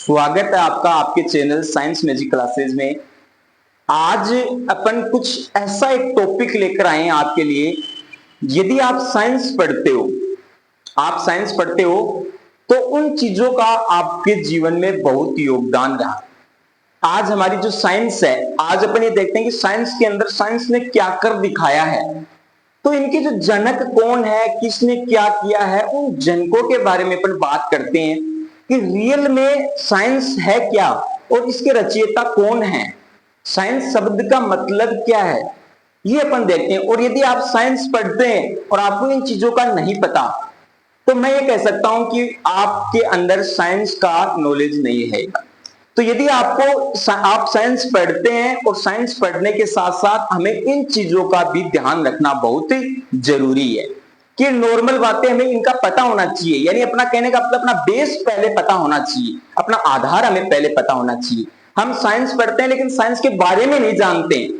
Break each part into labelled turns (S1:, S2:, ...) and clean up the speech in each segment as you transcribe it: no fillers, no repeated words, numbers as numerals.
S1: स्वागत है आपका आपके चैनल साइंस मैजिक क्लासेस में। आज अपन कुछ ऐसा एक टॉपिक लेकर आए हैं आपके लिए। यदि आप साइंस पढ़ते हो तो उन चीजों का आपके जीवन में बहुत योगदान रहा। आज हमारी जो साइंस है, आज अपन ये देखते हैं कि साइंस के अंदर साइंस ने क्या कर दिखाया है। तो इनके जो जनक कौन है, किसने क्या किया है, उन जनकों के बारे में अपन बात करते हैं कि रियल में साइंस है क्या और इसके रचयिता कौन है, साइंस शब्द का मतलब क्या है, ये अपन देखते हैं। और यदि आप साइंस पढ़ते हैं और आपको इन चीजों का नहीं पता तो मैं ये कह सकता हूं कि आपके अंदर साइंस का नॉलेज नहीं है। तो यदि आप साइंस पढ़ते हैं और साइंस पढ़ने के साथ साथ हमें इन चीजों का भी ध्यान रखना बहुत जरूरी है कि नॉर्मल बातें हमें इनका पता होना चाहिए। यानी अपना कहने का मतलब अपना बेस पहले पता होना चाहिए, अपना आधार हमें पहले पता होना चाहिए। हम साइंस पढ़ते हैं लेकिन साइंस के बारे में नहीं जानते हैं,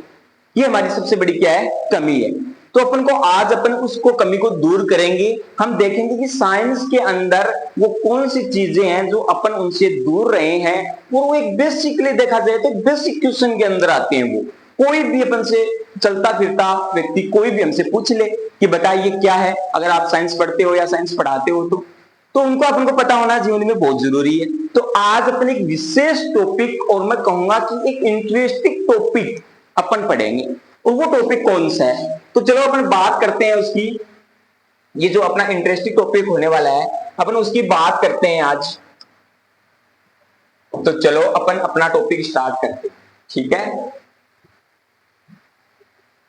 S1: ये हमारी सबसे बड़ी क्या है, कमी है। तो अपन को आज अपन उसको कमी को दूर करेंगे। हम देखेंगे कि साइंस के अंदर वो कौन सी चीजें हैं जो अपन उनसे दूर रहे हैं, और वो एक बेसिकली देखा जाए तो बेसिक क्वेश्चन के अंदर आते हैं। वो कोई भी अपन से चलता फिरता व्यक्ति कोई भी हमसे पूछ ले कि बताइए क्या है, अगर आप साइंस पढ़ते हो या साइंस पढ़ाते हो तो उनको अपन को पता होना जीवन में बहुत जरूरी है। तो आज अपन एक विशेष टॉपिक, और मैं कहूंगा कि एक इंटरेस्टिंग टॉपिक अपन पढ़ेंगे। और वो टॉपिक कौन सा है, तो चलो अपन बात करते हैं उसकी। ये जो अपना इंटरेस्टिंग टॉपिक होने वाला है अपन उसकी बात करते हैं आज। तो चलो अपन अपना टॉपिक स्टार्ट करते हैं, ठीक है।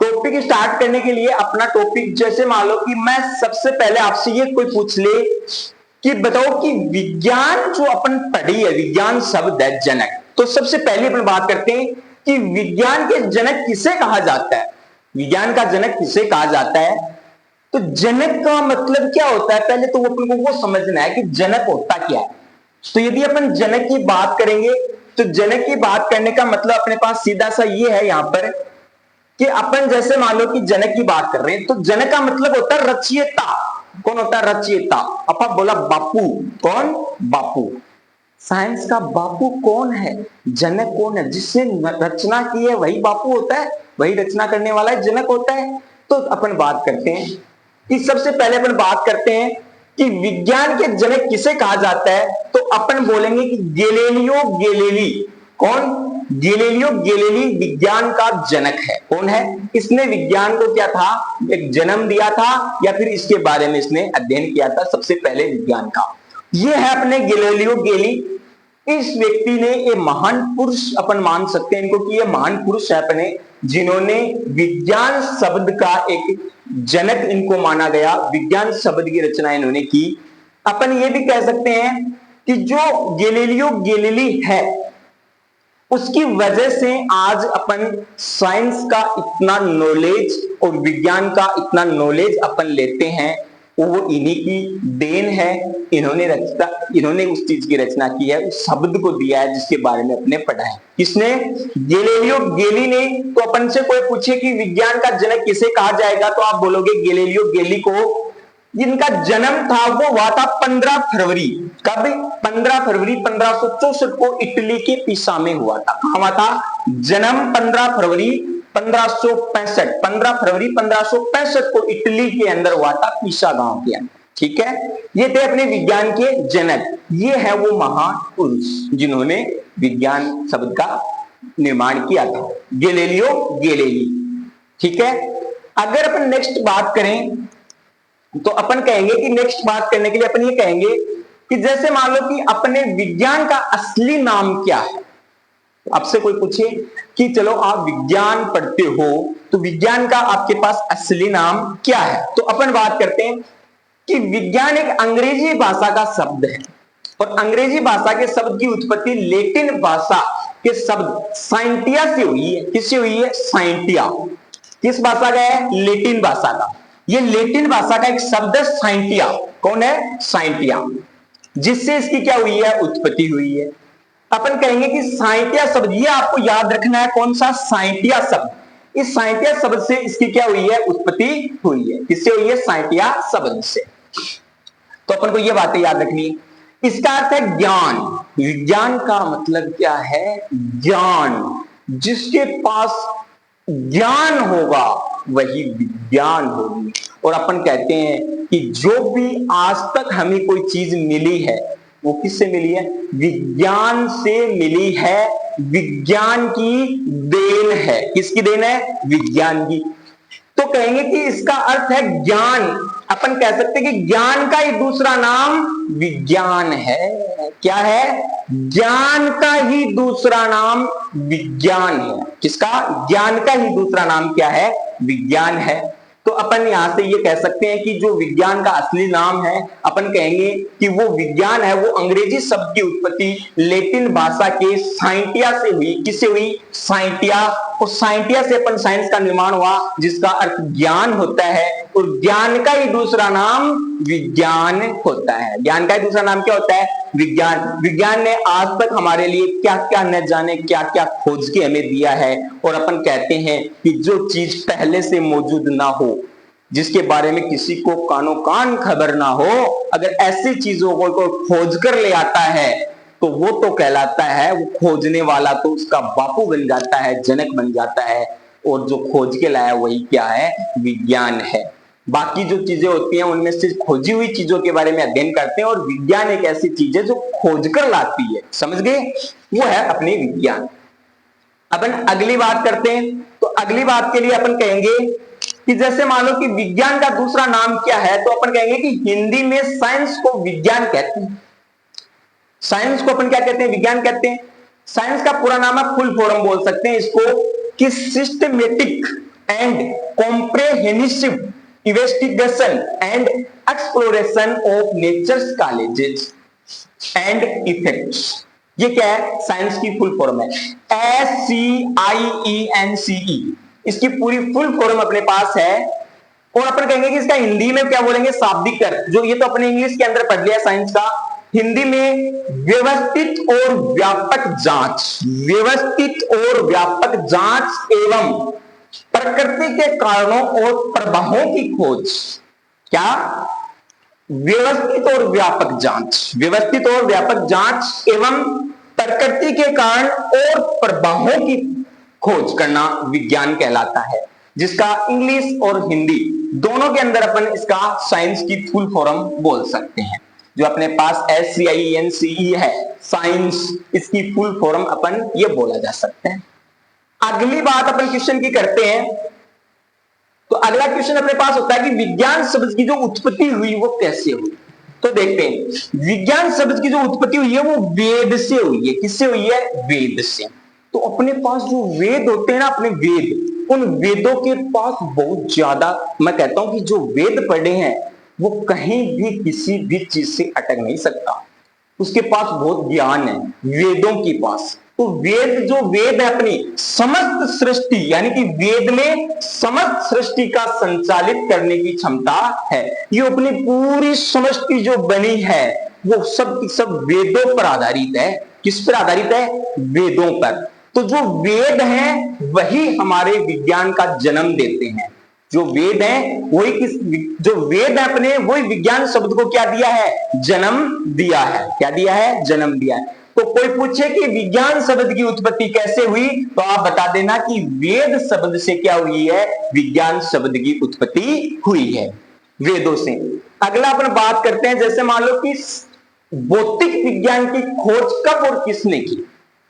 S1: टॉपिक स्टार्ट करने के लिए अपना टॉपिक, जैसे मान लो कि मैं सबसे पहले आपसे ये कोई पूछ ले कि बताओ कि विज्ञान जो अपन पढ़ी है, विज्ञान शब्द है जनक, तो सबसे पहले अपन बात करते हैं कि विज्ञान के जनक किसे कहा जाता है। विज्ञान का जनक किसे कहा जाता है, तो जनक का मतलब क्या होता है, पहले तो अपन को वो समझना है कि जनक होता क्या है। तो यदि अपन जनक की बात करेंगे तो जनक की बात करने का मतलब अपने पास सीधा सा ये है यहां पर कि अपन जैसे मान लो कि जनक की बात कर रहे हैं तो जनक का मतलब होता है रचयिता। कौन होता है रचयिता? अपन बोला बापू, कौन? बापू। साइंस का बापू कौन है, जनक कौन है? जिसने रचना की है वही बापू होता है, वही रचना करने वाला है जनक होता है। तो अपन बात करते हैं कि सबसे पहले अपन बात करते हैं कि विज्ञान के जनक किसे कहा जाता है, तो अपन बोलेंगे कि गैलीलियो गैलीली। कौन? गैलीलियो गैलीली विज्ञान का जनक है। कौन है? इसने विज्ञान को क्या था, एक जन्म दिया था, या फिर इसके बारे में इसने अध्ययन किया था सबसे पहले विज्ञान का। ये है अपने गैलीलियो गैलीली। इस व्यक्ति ने ये महान पुरुष अपन मान सकते हैं इनको कि ये महान पुरुष है अपने, जिन्होंने विज्ञान शब्द का एक जनक इनको माना गया। विज्ञान शब्द की रचना इन्होंने की। अपन ये भी कह सकते हैं कि जो गैलीलियो गैलीली है उसकी वजह से आज अपन साइंस का इतना नॉलेज और विज्ञान का इतना नॉलेज अपन लेते हैं, वो इन्हीं की देन है। इन्होंने उस चीज की रचना की है, उस शब्द को दिया है जिसके बारे में अपने पढ़ा है। किसने? गैलीलियो गैलीली ने। तो अपन से कोई पूछे कि विज्ञान का जनक किसे कहा जाएगा तो आप बोलोगे गैलीलियो गैलीली को। जिनका जन्म था वो हुआ था 15 फरवरी। कब? 15 फरवरी 1564 को इटली के पिसा में हुआ था। कहां हुआ था जन्म? 15 फरवरी 1565। 15 फरवरी 1565 को इटली के अंदर हुआ था, पिसा गांव के अंदर, ठीक है। ये थे अपने विज्ञान के जनक। ये है वो महान पुरुष जिन्होंने विज्ञान शब्द का निर्माण किया था, गैलीलियो गैलीली, ठीक है। अगर अपन नेक्स्ट बात करें तो अपन कहेंगे कि नेक्स्ट बात करने के लिए अपन ये कहेंगे कि जैसे मान लो कि अपने विज्ञान का असली नाम क्या है। आपसे कोई पूछे कि चलो आप विज्ञान पढ़ते हो तो विज्ञान का आपके पास असली नाम क्या है, तो अपन बात करते हैं कि विज्ञान एक अंग्रेजी भाषा का शब्द है, और अंग्रेजी भाषा के शब्द की उत्पत्ति लैटिन भाषा के शब्द साइंटिया से हुई है। किससे हुई है? साइंटिया। किस भाषा का है? लैटिन भाषा का। ये लैटिन भाषा का एक शब्द है साइंटिया। कौन है? साइंटिया, जिससे इसकी क्या हुई है? उत्पत्ति हुई है। अपन कहेंगे कि साइंटिया शब्द, ये आपको याद रखना है, कौन सा? साइंटिया शब्द। इस साइंटिया शब्द से इसकी क्या हुई है? उत्पत्ति हुई है। किससे हुई है? साइंटिया शब्द से। तो अपन को ये बातें याद रखनी है। इसका अर्थ है ज्ञान। विज्ञान का मतलब क्या है? ज्ञान। जिसके पास ज्ञान होगा वही विज्ञान होगी। और अपन कहते हैं कि जो भी आज तक हमें कोई चीज मिली है वो किससे मिली है? विज्ञान से मिली है। विज्ञान की देन है। किसकी देन है? विज्ञान की। तो कहेंगे कि इसका अर्थ है ज्ञान। अपन कह सकते हैं कि ज्ञान का ही दूसरा नाम विज्ञान है। क्या है? ज्ञान का ही दूसरा नाम विज्ञान है। किसका? ज्ञान का ही दूसरा नाम क्या है? विज्ञान है। तो अपन यहां से ये कह सकते हैं कि जो विज्ञान का असली नाम है, अपन कहेंगे कि वो विज्ञान है। वो अंग्रेजी शब्द की उत्पत्ति लैटिन भाषा के साइंटिया से हुई। किससे हुई? साइंटिया। और साइंटिया से अपन साइंस का निर्माण हुआ, जिसका अर्थ ज्ञान होता है। और ज्ञान का ही दूसरा नाम विज्ञान होता है। ज्ञान का ही दूसरा नाम क्या होता है? विज्ञान। विज्ञान ने आज तक हमारे लिए क्या क्या न जाने क्या क्या खोज के हमें दिया है। और अपन कहते हैं कि जो चीज पहले से मौजूद ना हो, जिसके बारे में किसी को कानो कान खबर ना हो, अगर ऐसी चीजों को खोज कर ले आता है तो वो तो कहलाता है, वो खोजने वाला तो उसका बापू बन जाता है, जनक बन जाता है। और जो खोज के लाया वही क्या है? विज्ञान है। बाकी जो चीजें होती हैं उनमें से खोजी हुई चीजों के बारे में अध्ययन करते हैं, और विज्ञान एक ऐसी चीज है जो खोज कर लाती है। समझ गए? वो है अपनी विज्ञान। अपन अगली बात करते हैं। तो अगली बात के लिए अपन कहेंगे कि जैसे मान लो कि विज्ञान का दूसरा नाम क्या है, तो अपन कहेंगे कि हिंदी में साइंस को विज्ञान कहते हैं। साइंस को अपन क्या कहते हैं? विज्ञान कहते हैं। साइंस का पूरा नाम है, फुल फॉर्म बोल सकते हैं इसको, कि systematic and comprehensive investigation and exploration of nature's colleges and effects. ये क्या है? साइंस की फुल फॉर्म है। SCIENCE इसकी पूरी फुल फॉर्म अपने पास है। और अपन कहेंगे कि इसका हिंदी में क्या बोलेंगे? शाब्दिक अर्थ। जो ये तो अपने इंग्लिश के अंदर पढ़ लिया साइंस का, हिंदी में व्यवस्थित और व्यापक जांच। व्यवस्थित और व्यापक जांच एवं प्रकृति के कारणों और प्रभावों की खोज। क्या? व्यवस्थित और व्यापक जांच। व्यवस्थित और व्यापक जांच एवं प्रकृति के कारण और प्रभावों की खोज करना विज्ञान कहलाता है। जिसका इंग्लिश और हिंदी दोनों के अंदर अपन इसका साइंस की फुल फॉर्म बोल सकते हैं। जो अपने पास SCIENCE है, साइंस, इसकी फुल फॉर्म अपन ये बोला जा सकता है। अगली बात अपन क्वेश्चन की करते हैं। तो अगला क्वेश्चन अपने पास होता है कि विज्ञान शब्द की जो उत्पत्ति हुई वो कैसे हुई। तो देखते हैं, विज्ञान शब्द की जो उत्पत्ति हुई है वो वेद से हुई है। किससे हुई है? वेद से। तो अपने पास जो वेद होते हैं ना, अपने वेद, उन वेदों के पास बहुत ज्यादा, मैं कहता हूं कि जो वेद पढ़े हैं वो कहीं भी किसी भी चीज से अटक नहीं सकता। उसके पास बहुत ज्ञान है वेदों के पास। तो वेद, जो वेद है अपनी समस्त सृष्टि, यानी कि वेद में समस्त सृष्टि का संचालित करने की क्षमता है। ये अपनी पूरी सृष्टि जो बनी है वो सब की सब वेदों पर आधारित है। किस पर आधारित है? वेदों पर। तो जो वेद हैं वही हमारे विज्ञान का जन्म देते हैं। जो वेद है वही जो वेद है अपने, वही विज्ञान शब्द को क्या दिया है? जन्म दिया है। क्या दिया है? जन्म दिया है। तो कोई पूछे कि विज्ञान शब्द की उत्पत्ति कैसे हुई, तो आप बता देना कि वेद शब्द से क्या हुई है? विज्ञान शब्द की उत्पत्ति हुई है वेदों से। अगला अपन बात करते हैं, जैसे मान लो कि भौतिक विज्ञान की खोज कब और किसने की?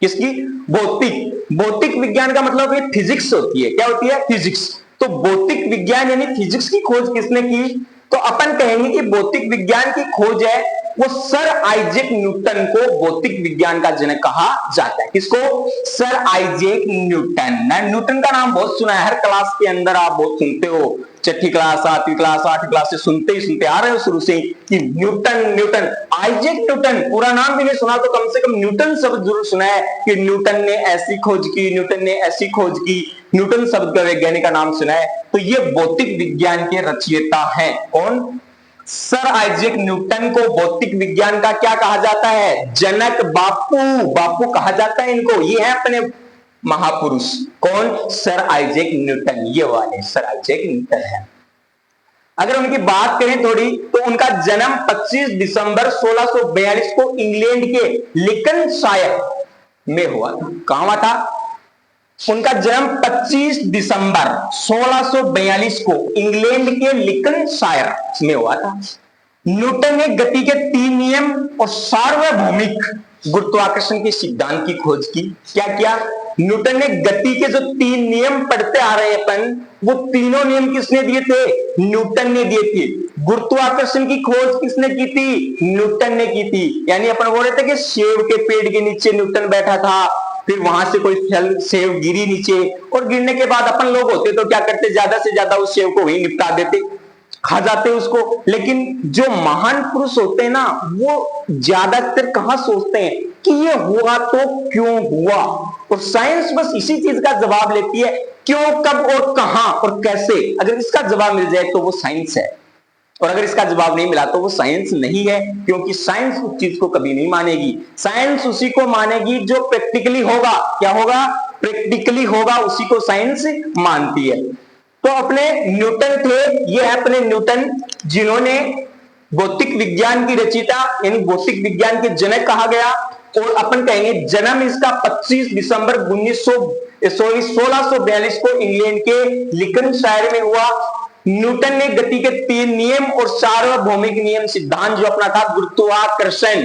S1: किसकी? भौतिक। भौतिक विज्ञान का मतलब ये फिजिक्स होती है। क्या होती है? फिजिक्स। तो भौतिक विज्ञान यानी फिजिक्स की खोज किसने की? तो अपन कहेंगे कि भौतिक विज्ञान की खोज है वो सर आइजैक न्यूटन को भौतिक विज्ञान का जनक कहा जाता है। किसको? Sir Isaac Newton. न्यूटन का नाम बहुत सुना है, हर क्लास के अंदर आप बहुत सुनते हो। छठी क्लास, 7वीं क्लास, 8वीं क्लास से सुनते आ रहे हो शुरू से कि न्यूटन न्यूटन। आइजैक न्यूटन, पूरा नाम भी नहीं सुना तो कम से कम न्यूटन शब्द जरूर सुना है कि न्यूटन ने ऐसी खोज की, न्यूटन ने ऐसी खोज की। न्यूटन शब्द का वैज्ञानिक का नाम सुना है। तो ये भौतिक विज्ञान के रचयिता हैं। कौन? सर आइजैक न्यूटन को भौतिक विज्ञान का क्या कहा जाता है? जनक, बापू। बापू कहा जाता है इनको। ये है अपने महापुरुष। कौन? Sir Isaac Newton. ये वाले सर आइजैक न्यूटन है। अगर उनकी बात करें थोड़ी, तो उनका जन्म 25 दिसंबर 1642 को इंग्लैंड के लिकनशायर में हुआ था। कहां हुआ था? उनका जन्म 25 दिसंबर 1642 को इंग्लैंड के लिकनशायर में हुआ था। न्यूटन ने गति के 3 नियम और सार्वभौमिक गुरुत्वाकर्षण के सिद्धांत की खोज की। क्या किया? न्यूटन ने गति के जो 3 नियम पढ़ते आ रहे हैं अपन, वो तीनों नियम किसने दिए थे? न्यूटन ने दिए थे। गुरुत्वाकर्षण की खोज किसने की थी? न्यूटन ने की थी। यानी अपन बोल रहे थे कि सेब के पेड़ के नीचे न्यूटन बैठा था, फिर वहां से कोई फल सेब गिरी नीचे, और गिरने के बाद अपन लोग होते तो क्या करते? ज्यादा से ज्यादा उस सेब को वहीं निपटा देते, खा जाते उसको। लेकिन जो महान पुरुष होते हैं ना, वो ज्यादातर कहां सोचते हैं कि ये हुआ तो क्यों हुआ, और साइंस बस इसी चीज का जवाब लेती है, क्यों, कब और कहां और कैसे। अगर इसका जवाब मिल जाए तो वो साइंस है, और अगर इसका जवाब नहीं मिला तो वो साइंस नहीं है, क्योंकि साइंस उस चीज को कभी नहीं मानेगी। साइंस उसी को मानेगी जो प्रैक्टिकली होगा। क्या होगा? प्रैक्टिकली होगा, उसी को साइंस मानती है। तो अपने न्यूटन थे, ये है अपने न्यूटन, जिन्होंने भौतिक विज्ञान की रचयिता यानी भौतिक विज्ञान के जनक कहा गया। और अपन कहेंगे जन्म इसका 25 दिसंबर 1642 को इंग्लैंड के लिकनशायर में हुआ। न्यूटन ने गति के 3 नियम और सार्वभौमिक नियम सिद्धांत जो अपना था, गुरुत्वाकर्षण,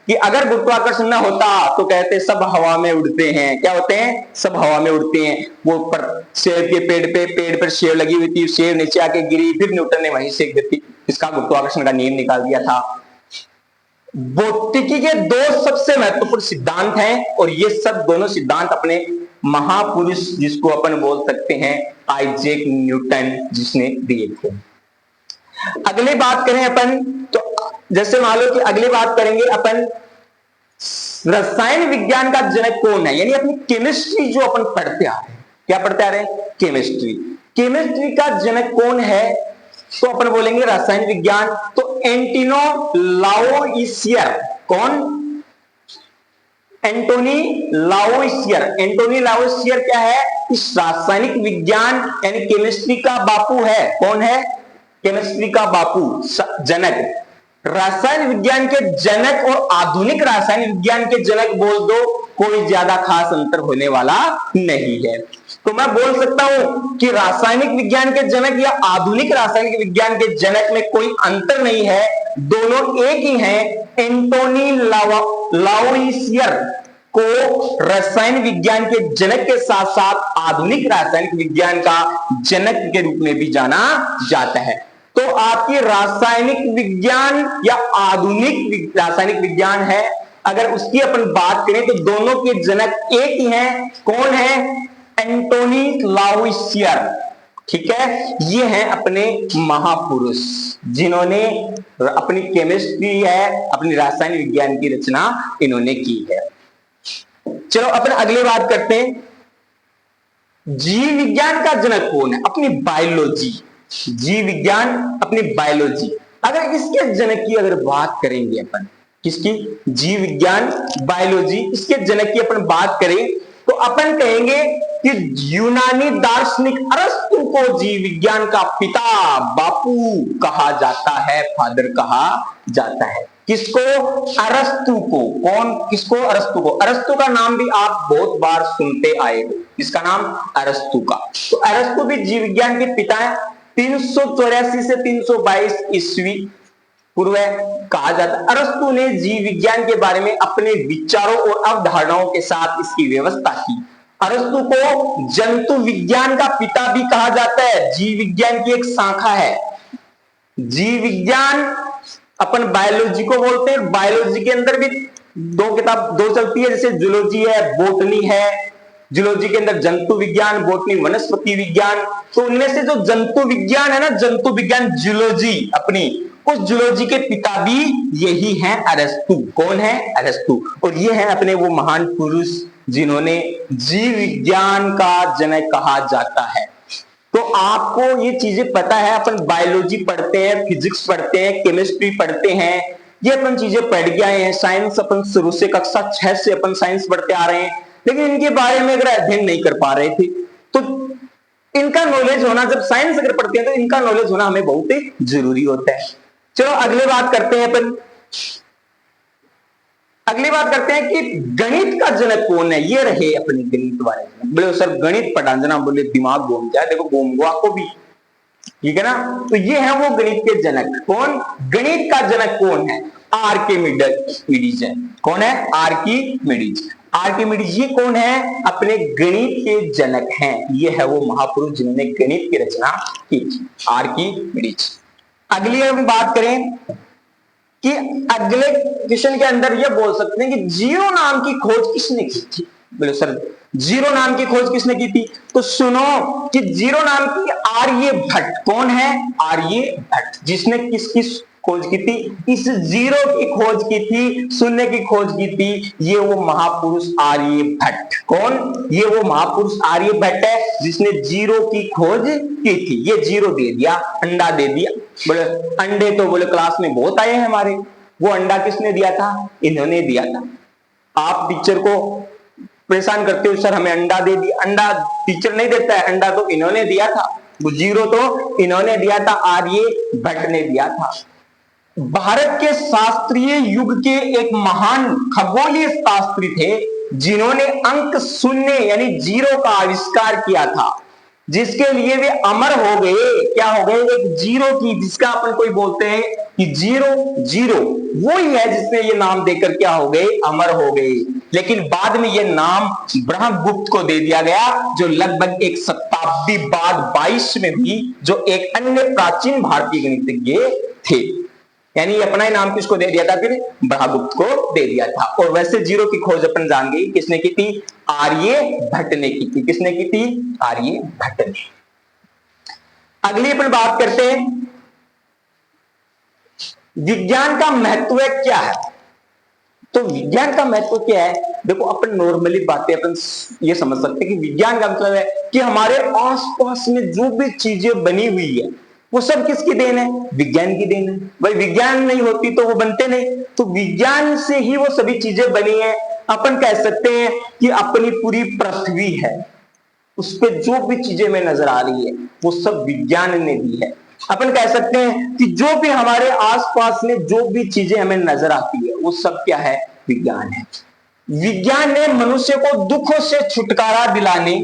S1: कि अगर गुरुत्वाकर्षण ना होता तो कहते सब हवा में उड़ते हैं। क्या होते हैं? सब हवा में उड़ते हैं। वो पर सेब के पेड़ पर सेब लगी हुई थी, सेब नीचे आके गिरी, फिर न्यूटन ने वहीं से गति इसका गुरुत्वाकर्षण का नियम निकाल दिया था। भौतिकी के 2 सबसे महत्वपूर्ण सिद्धांत हैं, और ये सब दोनों सिद्धांत अपने महापुरुष, जिसको अपन बोल सकते हैं आइजैक न्यूटन, जिसने दिए थे। अगली बात करें अपन, तो जैसे मान लो कि अगली बात करेंगे अपन, रसायन विज्ञान का जनक कौन है, यानी अपनी केमिस्ट्री जो अपन पढ़ते आ रहे हैं। क्या पढ़ते आ रहे हैं? केमिस्ट्री। केमिस्ट्री का जनक कौन है? तो अपन बोलेंगे रसायन विज्ञान, तो एंटिनो लावोइसियर। कौन? एंटोनी लावोइसियर। एंटोनी लावोइसियर क्या है? इस रासायनिक विज्ञान यानी केमिस्ट्री का बापू है। कौन है? केमिस्ट्री का बापू, जनक। रासायन विज्ञान के जनक और आधुनिक रासायनिक विज्ञान के जनक बोल दो, कोई ज्यादा खास अंतर होने वाला नहीं है। तो मैं बोल सकता हूं कि रासायनिक विज्ञान के जनक या आधुनिक रासायनिक विज्ञान के जनक में कोई अंतर नहीं है, दोनों एक ही हैं। एंटोनी लावोइसियर को रसायन विज्ञान के जनक के साथ साथ आधुनिक रासायनिक विज्ञान का जनक के रूप में भी जाना जाता है। तो आपकी रासायनिक विज्ञान या आधुनिक रासायनिक विज्ञान है, अगर उसकी अपन बात करें तो दोनों के जनक एक ही हैं। कौन है? एंटोनी लावोइसियर। ठीक है, ये हैं अपने महापुरुष, जिन्होंने अपनी केमिस्ट्री है, अपनी रासायनिक विज्ञान की रचना इन्होंने की है। चलो अपन अगली बात करते हैं, जीव विज्ञान का जनक कौन है? अपनी बायोलॉजी। जीव विज्ञान, अपनी बायोलॉजी। अगर इसके जनक की अगर बात करेंगे अपन, किसकी? जीव विज्ञान, बायोलॉजी, इसके जनक की अपन बात करें तो अपन कहेंगे कि यूनानी दार्शनिक अरस्तु को जीव विज्ञान का पिता, बापू कहा जाता है, फादर कहा जाता है। किसको? अरस्तु को। कौन? किसको? अरस्तु को। अरस्तु का नाम भी आप बहुत बार सुनते आए हो, इसका नाम अरस्तु का। तो अरस्तु भी जीव विज्ञान के पिता है। 384 से 322 ईस्वी पूर्व कहा जाता है। अरस्तु ने जीव विज्ञान के बारे में अपने विचारों और अवधारणाओं के साथ इसकी व्यवस्था की। अरस्तु को जंतु विज्ञान का पिता भी कहा जाता है, जीव विज्ञान की एक शाखा है। जीव विज्ञान अपन बायोलॉजी को बोलते हैं, बायोलॉजी के अंदर भी 2 किताब चलती है, जैसे जूलॉजी है, बोटनी है। जूलॉजी के अंदर जंतु विज्ञान, बोटनी वनस्पति विज्ञान। तो उनमें से जो जंतु विज्ञान है ना, जंतु विज्ञान जूलॉजी अपनी, उस जूलॉजी के पिता भी यही हैं, अरस्तु। कौन है? अरस्तु। और ये हैं अपने वो महान पुरुष जिन्होंने जीव विज्ञान का जनक कहा जाता है। तो आपको ये चीजें पता है, अपन बायोलॉजी पढ़ते हैं, फिजिक्स पढ़ते हैं, केमिस्ट्री पढ़ते हैं, ये अपन चीजें पढ़ के आए हैं। साइंस अपन शुरू से कक्षा 6 से अपन साइंस पढ़ते आ रहे हैं, लेकिन इनके बारे में अगर अध्ययन नहीं कर पा रहे थे तो इनका नॉलेज होना, जब साइंस अगर पढ़ते हैं तो इनका नॉलेज होना हमें बहुत ही जरूरी होता है। चलो अगले बात करते हैं अपन, अगली बात करते हैं कि गणित का जनक कौन है। ये रहे अपने गणित वाले। बोले सर गणित पढ़ाना, बोले दिमाग घूम जाए। देखो घूम गो आपको भी, ठीक है ना। तो ये है वो गणित के जनक। कौन? गणित का जनक कौन है? आर्किमिडीज है। कौन है? आर्किमिडीज। आर्किमिडीज ये कौन है? अपने गणित के जनक हैं। ये है वो महापुरुष जिन्होंने गणित की रचना की थी, आर्किमिडीज। अगली हम बात करें कि अगले क्वेश्चन के अंदर ये बोल सकते हैं कि जीरो नाम की खोज किसने की थी। बोले सर जीरो नाम की खोज किसने की थी? तो सुनो कि जीरो नाम की आर्यभट्ट। कौन है? आर्यभट्ट। जिसने किसकी खोज की थी? इस जीरो की खोज की थी, शून्य की खोज की थी। ये वो महापुरुष आर्यभट्ट। कौन? ये वो महापुरुष आर्यभट्ट है जिसने जीरो की खोज की थी। ये जीरो दे दिया, अंडा दे दिया। बोले अंडे तो बोले क्लास में बहुत आए हैं हमारे। वो अंडा किसने दिया था? इन्होंने दिया था। आप टीचर को परेशान करते हो, सर हमें अंडा दे दिया। अंडा टीचर नहीं देता है, अंडा तो इन्होंने दिया था। वो जीरो तो इन्होंने दिया था, आर्यभट्ट ने दिया था। भारत के शास्त्रीय युग के एक महान खगोलीय शास्त्री थे जिन्होंने अंक शून्य यानी जीरो का आविष्कार किया था, जिसके लिए वे अमर हो गए। क्या हो गए? एक जीरो की, जिसका अपन कोई बोलते हैं कि जीरो जीरो, वो ही है जिसने ये नाम देकर क्या हो गए? अमर हो गए। लेकिन बाद में ये नाम ब्रह्मगुप्त को दे दिया गया, जो लगभग एक शताब्दी बाद 22 में भी, जो एक अन्य प्राचीन भारतीय गणितज्ञ थे। यानी अपना ही नाम किसको दे दिया था? फिर ब्रह्मगुप्त को दे दिया था। और वैसे जीरो की खोज अपन जान गई, किसने की थी? आर्यभट्ट ने की थी। किसने की थी? आर्यभट्ट ने। अगली अपन बात करते हैं विज्ञान का महत्व क्या है। तो विज्ञान का महत्व क्या है? देखो अपन नॉर्मली बातें अपन ये समझ सकते हैं कि विज्ञान का मतलब है कि हमारे आसपास में जो भी चीजें बनी हुई है वो सब किसकी देन है? विज्ञान की देन है। भाई विज्ञान नहीं होती तो वो बनते नहीं, तो विज्ञान से ही वो सभी चीजें बनी है। अपन कह सकते हैं कि अपनी पूरी पृथ्वी है, उस पर जो भी चीजें में नजर आ रही है वो सब विज्ञान ने दी है। अपन कह सकते हैं कि जो भी हमारे आसपास में जो भी चीजें हमें नजर आती है वो सब क्या है? विज्ञान है। विज्ञान ने मनुष्य को दुखों से छुटकारा दिलाने,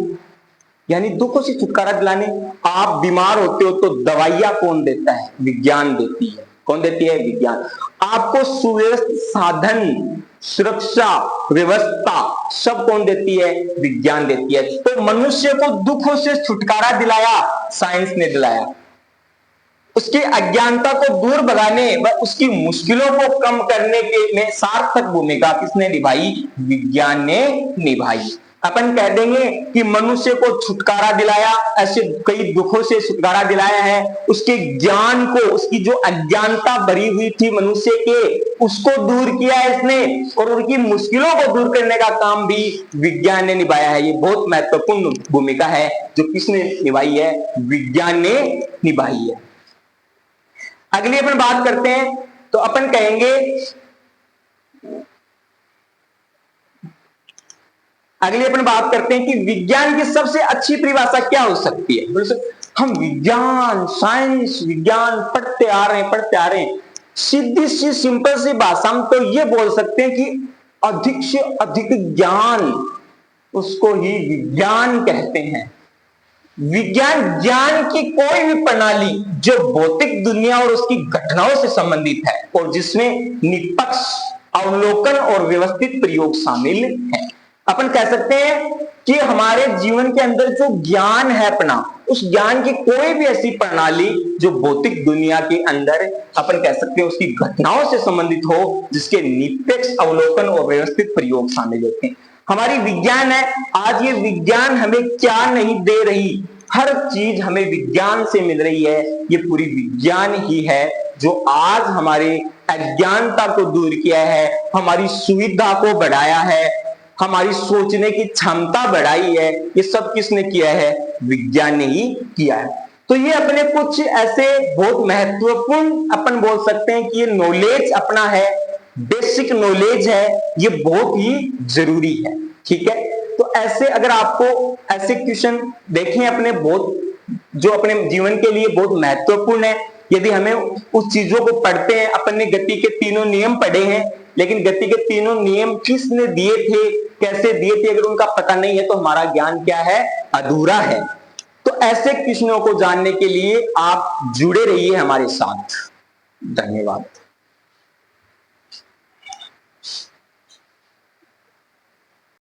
S1: यानी दुखों से छुटकारा दिलाने, आप बीमार होते हो तो दवाइयां कौन देता है? विज्ञान देती है। कौन देती है? विज्ञान। आपको सुव्यवस्थित साधन, सुरक्षा व्यवस्था सब कौन देती है? विज्ञान देती है। तो मनुष्य को दुखों से छुटकारा दिलाया साइंस ने दिलाया। उसकी अज्ञानता को दूर भगाने व उसकी मुश्किलों को कम करने के में सार्थक भूमिका किसने निभाई? विज्ञान ने निभाई। अपन कह देंगे कि मनुष्य को छुटकारा दिलाया, ऐसे कई दुखों से छुटकारा दिलाया है। उसके ज्ञान को, उसकी जो अज्ञानता भरी हुई थी मनुष्य के, उसको दूर किया इसने, और उनकी मुश्किलों को दूर करने का काम भी विज्ञान ने निभाया है। ये बहुत महत्वपूर्ण भूमिका है जो किसने निभाई है? विज्ञान ने निभाई है। अगली अपन बात करते हैं तो अपन कहेंगे, अगली अपन बात करते हैं कि विज्ञान की सबसे अच्छी परिभाषा क्या हो सकती है। हम विज्ञान, साइंस, विज्ञान पढ़ते आ रहे हैं। सीधी सी सिंपल सी भाषा में तो ये बोल सकते हैं कि अधिक से अधिक ज्ञान, उसको ही विज्ञान कहते हैं। विज्ञान ज्ञान की कोई भी प्रणाली जो भौतिक दुनिया और उसकी घटनाओं से संबंधित है और जिसमें निष्पक्ष अवलोकन और व्यवस्थित प्रयोग शामिल है। अपन कह सकते हैं कि हमारे जीवन के अंदर जो ज्ञान है अपना, उस ज्ञान की कोई भी ऐसी प्रणाली जो भौतिक दुनिया के अंदर अपन कह सकते हैं उसकी घटनाओं से संबंधित हो, जिसके निष्पक्ष अवलोकन और व्यवस्थित प्रयोग शामिल होते हैं, हमारी विज्ञान है। आज ये विज्ञान हमें क्या नहीं दे रही, हर चीज हमें विज्ञान से मिल रही है। ये पूरी विज्ञान ही है जो आज हमारे अज्ञानता को दूर किया है, हमारी सुविधा को बढ़ाया है, हमारी सोचने की क्षमता बढ़ाई है। ये सब किसने किया है? विज्ञान ने ही किया है। तो ये अपने कुछ ऐसे बहुत महत्वपूर्ण अपन बोल सकते हैं कि ये नॉलेज अपना है, बेसिक नॉलेज है, ये बहुत ही जरूरी है। ठीक है, तो ऐसे अगर आपको ऐसे क्वेश्चन देखें अपने बहुत, जो अपने जीवन के लिए बहुत महत्वपूर्ण है, यदि हमें उस चीजों को पढ़ते हैं, अपन ने गति के तीनों नियम पढ़े हैं, लेकिन गति के तीनों नियम किसने दिए थे, कैसे दिए थे, अगर उनका पता नहीं है तो हमारा ज्ञान क्या है, अधूरा है। तो ऐसे क्वेश्चनों को जानने के लिए आप जुड़े रहिए हमारे साथ। धन्यवाद।